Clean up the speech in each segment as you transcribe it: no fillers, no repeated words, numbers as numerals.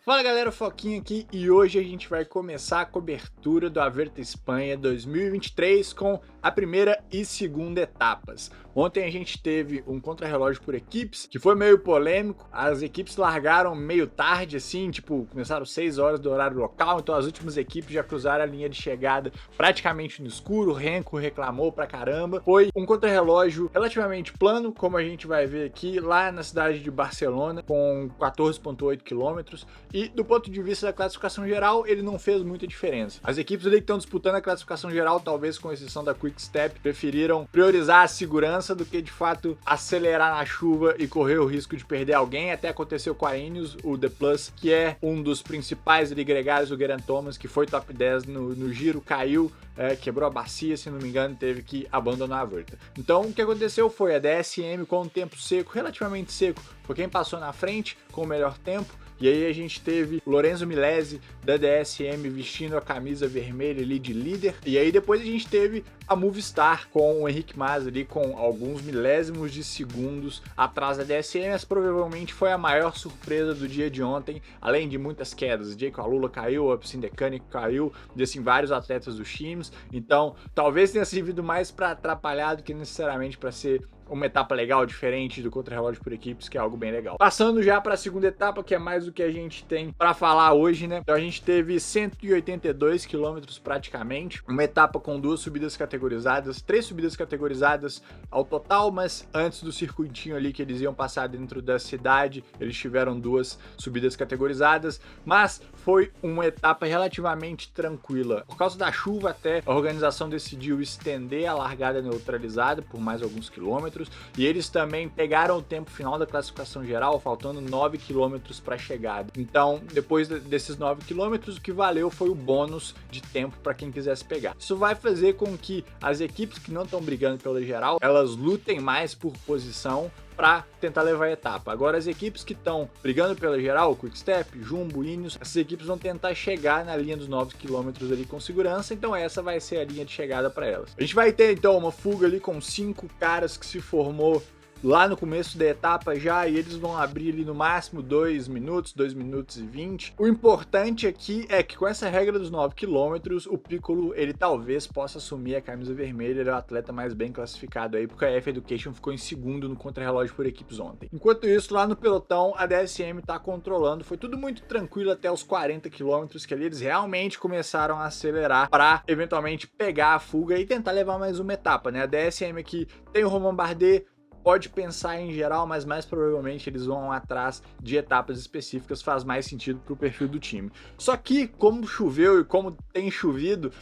Fala galera, Foquinha aqui e hoje a gente vai começar a cobertura do Averta Espanha 2023 com a primeira e segunda etapas. Ontem a gente teve um contrarrelógio por equipes que foi meio polêmico, as equipes largaram meio tarde assim, tipo, começaram 6 horas do horário local, então as últimas equipes já cruzaram a linha de chegada praticamente no escuro, o Renko reclamou pra caramba. Foi um contrarrelógio relativamente plano, como a gente vai ver aqui, lá na cidade de Barcelona, com 14,8 km. E do ponto de vista da classificação geral, ele não fez muita diferença. As equipes ali que estão disputando a classificação geral, talvez com exceção da Quick Step, preferiram priorizar a segurança do que de fato acelerar na chuva e correr o risco de perder alguém. Até aconteceu com a Ineos, o The Plus, que é um dos principais ali gregários, o Geraint Thomas, que foi top 10 no giro, caiu, quebrou a bacia, se não me engano, teve que abandonar a volta. Então o que aconteceu foi a DSM com um tempo seco, relativamente seco, foi quem passou na frente com o melhor tempo. E aí a gente teve Lorenzo Milesi da DSM vestindo a camisa vermelha ali de líder. E aí depois a gente teve a Movistar com o Henrique Mas ali com alguns milésimos de segundos atrás da DSM. Essa provavelmente foi a maior surpresa do dia de ontem, além de muitas quedas. Jayco Alula caiu, o Deceuninck caiu, e assim, vários atletas dos times. Então talvez tenha servido mais para atrapalhar do que necessariamente para ser uma etapa legal, diferente do contrarrelógio por equipes, que é algo bem legal. Passando já para a segunda etapa, que é mais do que a gente tem para falar hoje, né? Então a gente teve 182 quilômetros praticamente, uma etapa com 2 subidas categorizadas, 3 subidas categorizadas ao total, mas antes do circuitinho ali que eles iam passar dentro da cidade, eles tiveram 2 subidas categorizadas, mas foi uma etapa relativamente tranquila. Por causa da chuva até, a organização decidiu estender a largada neutralizada por mais alguns quilômetros, e eles também pegaram o tempo final da classificação geral, faltando 9 km para a chegada. Então, depois desses 9 km, o que valeu foi o bônus de tempo para quem quisesse pegar. Isso vai fazer com que as equipes que não estão brigando pela geral, elas lutem mais por posição para tentar levar a etapa. Agora as equipes que estão brigando pela geral, Quick Step, Jumbo, Ineos, essas equipes vão tentar chegar na linha dos 9 km ali com segurança, então essa vai ser a linha de chegada para elas. A gente vai ter então uma fuga ali com 5 caras que se formou lá no começo da etapa já, e eles vão abrir ali no máximo 2 minutos, 2 minutos e 20. O importante aqui é que com essa regra dos 9 km, o Piccolo, ele talvez possa assumir a camisa vermelha, ele é o atleta mais bem classificado aí, porque a F-Education ficou em segundo no contrarrelógio por equipes ontem. Enquanto isso, lá no pelotão, a DSM tá controlando, foi tudo muito tranquilo até os 40 km, que ali eles realmente começaram a acelerar para eventualmente pegar a fuga e tentar levar mais uma etapa, né? A DSM aqui tem o Romain Bardet, pode pensar em geral, mas mais provavelmente eles vão atrás de etapas específicas, faz mais sentido para o perfil do time. Só que, como choveu e como tem chovido,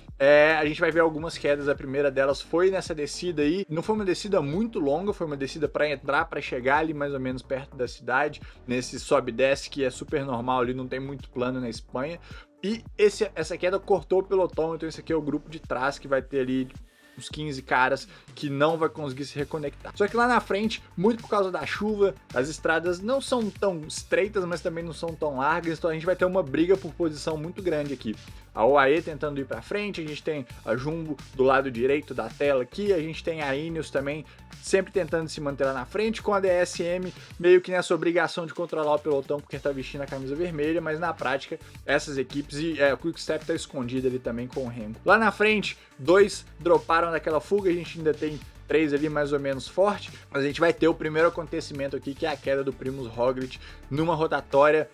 a gente vai ver algumas quedas. A primeira delas foi nessa descida aí, não foi uma descida muito longa, foi uma descida para entrar, para chegar ali mais ou menos perto da cidade, nesse sobe e desce que é super normal ali, não tem muito plano na Espanha. E essa queda cortou o pelotão, então esse aqui é o grupo de trás que vai ter ali uns 15 caras que não vai conseguir se reconectar. Só que lá na frente, muito por causa da chuva, as estradas não são tão estreitas, mas também não são tão largas, então a gente vai ter uma briga por posição muito grande aqui. A UAE tentando ir para frente, a gente tem a Jumbo do lado direito da tela aqui, a gente tem a Ineos também sempre tentando se manter lá na frente, com a DSM meio que nessa obrigação de controlar o pelotão porque tá vestindo a camisa vermelha, mas na prática essas equipes, e a Quick Step tá escondida ali também com o Renko. Lá na frente, 2 droparam daquela fuga, a gente ainda tem 3 ali mais ou menos forte, mas a gente vai ter o primeiro acontecimento aqui, que é a queda do Primož Roglič numa rotatória.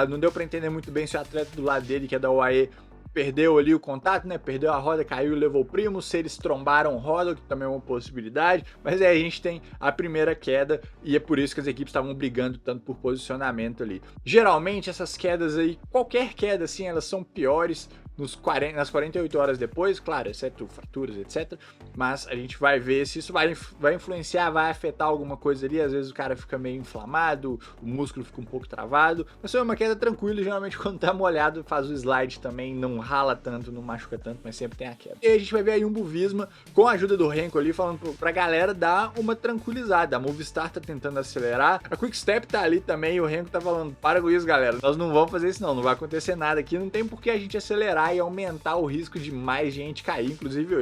Não deu para entender muito bem se o atleta do lado dele, que é da UAE, perdeu ali o contato, né? Perdeu a roda, caiu e levou o primo. Se eles trombaram roda, que também é uma possibilidade. Mas aí a gente tem a primeira queda e é por isso que as equipes estavam brigando tanto por posicionamento ali. Geralmente essas quedas aí, qualquer queda assim, elas são piores nas 48 horas depois, claro, exceto fraturas, etc. Mas a gente vai ver se isso vai influenciar, vai afetar alguma coisa ali. Às vezes o cara fica meio inflamado, o músculo fica um pouco travado. Mas foi uma queda tranquila, geralmente quando tá molhado faz o slide também, não rala tanto, não machuca tanto, mas sempre tem a queda. E aí a gente vai ver aí um Jumbo-Visma com a ajuda do Renko ali, falando pra galera dar uma tranquilizada. A Movistar tá tentando acelerar, a Quick Step tá ali também, e o Renko tá falando, para com isso, galera, nós não vamos fazer isso não vai acontecer nada aqui, não tem por que a gente acelerar acelerar e aumentar o risco de mais gente cair, inclusive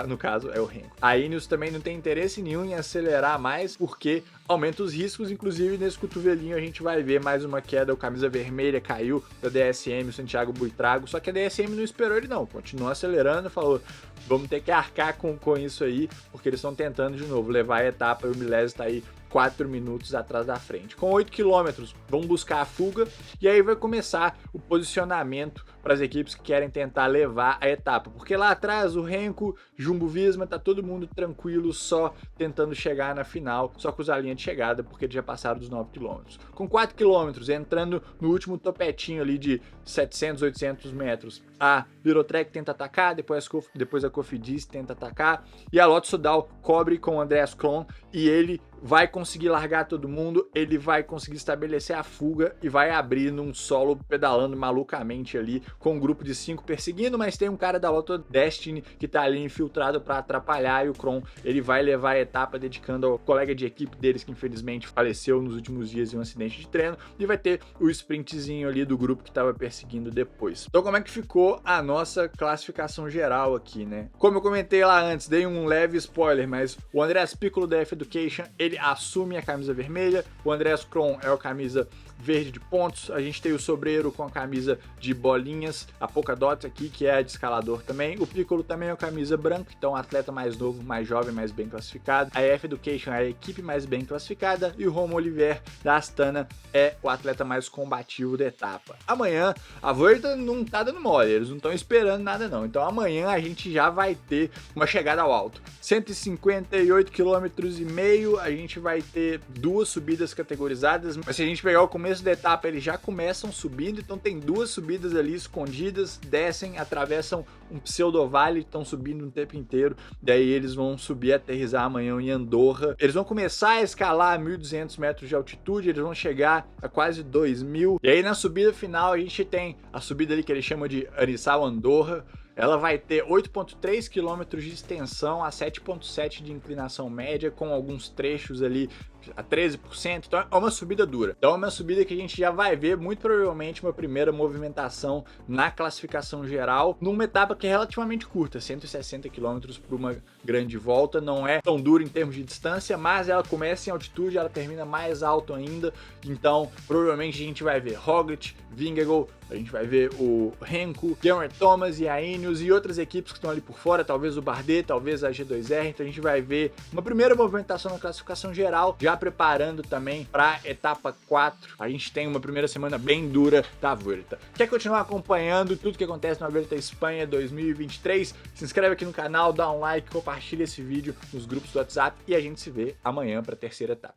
no caso é o Renko. A Ineos também não tem interesse nenhum em acelerar mais, porque aumenta os riscos, inclusive nesse cotovelinho a gente vai ver mais uma queda, o camisa vermelha caiu da DSM, o Santiago Buitrago, só que a DSM não esperou ele não, continuou acelerando, falou, vamos ter que arcar com isso aí, porque eles estão tentando de novo levar a etapa e o Milesi tá aí 4 minutos atrás da frente. Com 8 km, vão buscar a fuga e aí vai começar o posicionamento para as equipes que querem tentar levar a etapa, porque lá atrás o Renko, Jumbo-Visma, tá todo mundo tranquilo, só tentando chegar na final, só cruzar a linha de chegada, porque eles já passaram dos 9 km. Com 4 km, entrando no último topetinho ali de 700, 800 metros, a Eurotrek tenta atacar, depois a Cofidis tenta atacar, e a Lotto Soudal cobre com o Andreas Kron, e ele vai conseguir largar todo mundo, ele vai conseguir estabelecer a fuga e vai abrir num solo pedalando malucamente ali, com um grupo de 5 perseguindo, mas tem um cara da Lotto Destiny que tá ali infiltrado para atrapalhar, e o Kron, ele vai levar a etapa dedicando ao colega de equipe deles que infelizmente faleceu nos últimos dias em um acidente de treino, e vai ter o sprintzinho ali do grupo que tava perseguindo depois. Então como é que ficou a nossa classificação geral aqui, né? Como eu comentei lá antes, dei um leve spoiler, mas o Andreas Piccolo da F-Education, ele assume a camisa vermelha, o Andreas Kron é a camisa verde de pontos, a gente tem o Sobreiro com a camisa de bolinhas, a Polkadot aqui, que é a de escalador também, o Piccolo também é a camisa branca, então atleta mais novo, mais jovem, mais bem classificado, a F-Education é a equipe mais bem classificada, e o Romo Oliver da Astana é o atleta mais combativo da etapa. Amanhã, a Vuelta não tá dando mole, eles não estão esperando nada não, então amanhã a gente já vai ter uma chegada ao alto, 158,5 km, a gente vai ter 2 subidas categorizadas, mas se a gente pegar o começo da etapa, eles já começam subindo, então tem 2 subidas ali escondidas, descem, atravessam um pseudo-vale, estão subindo o tempo inteiro, daí eles vão subir, aterrissar amanhã em Andorra, eles vão começar a escalar 1.200 metros de altitude, eles vão chegar a quase 2.000, e aí na subida final a gente tem a subida ali que eles chamam de Arissal-Andorra, ela vai ter 8,3 km de extensão a 7,7 de inclinação média, com alguns trechos ali a 13%, então é uma subida dura. Então é uma subida que a gente já vai ver, muito provavelmente, uma primeira movimentação na classificação geral, numa etapa que é relativamente curta, 160 km por uma grande volta, não é tão dura em termos de distância, mas ela começa em altitude, ela termina mais alto ainda, então provavelmente a gente vai ver Roglic, Vingegaard, a gente vai ver o Renko, Geraint Thomas e a Ineos e outras equipes que estão ali por fora, talvez o Bardet, talvez a G2R, então a gente vai ver uma primeira movimentação na classificação geral, já preparando também para etapa 4. A gente tem uma primeira semana bem dura da Vuelta. Quer continuar acompanhando tudo que acontece na Vuelta Espanha 2023? Se inscreve aqui no canal, dá um like, compartilha esse vídeo nos grupos do WhatsApp e a gente se vê amanhã para a terceira etapa.